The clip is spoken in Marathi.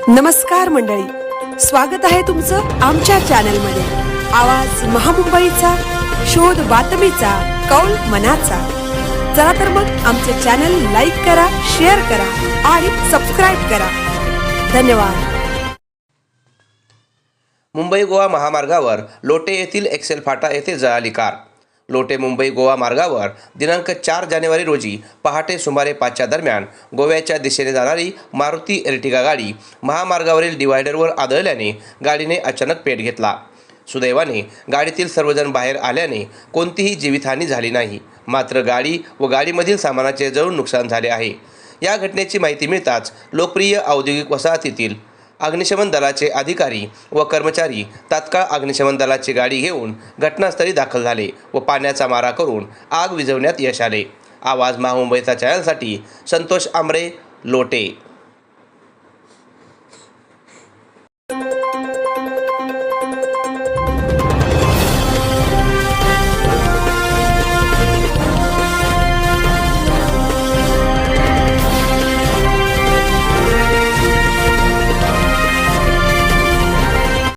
नमस्कार मंडळी, स्वागत आहे तुमचं आमच्या चॅनलमध्ये। आवाज महामुंबईचा, शोध बातमीचा, कौल मनाचा। चला तर मग आमचे चॅनल लाईक करा, शेअर करा आणि सबस्क्राइब करा। धन्यवाद। मुंबई गोवा महामार्गावर लोटे येथील एक्सेल फाटा येथे जळाली कार। लोटे मुंबई गोवा मार्गावर दिनांक 4 जानेवारी रोजी पहाटे सुमारे 5च्या दरम्यान गोव्याच्या दिशेने जाणारी मारुती एर्टिगा गाडी महामार्गावरील डिवायडरवर आदळल्याने गाडीने अचानक पेट घेतला। सुदैवाने गाडीतील सर्वजण बाहेर आल्याने कोणतीही जीवितहानी झाली नाही, मात्र गाडी व गाडीमधील सामानाचे जळून नुकसान झाले आहे। या घटनेची माहिती मिळताच लोकप्रिय औद्योगिक वसाहतीतील अग्निशमन दलाचे अधिकारी व कर्मचारी तात्काळ अग्निशमन दलाची गाडी घेऊन घटनास्थळी दाखल झाले व पाण्याचा मारा करून आग विझवण्यात यश आले। आवाज महामुंबईचा चॅनलसाठी संतोष आमरे, लोटे।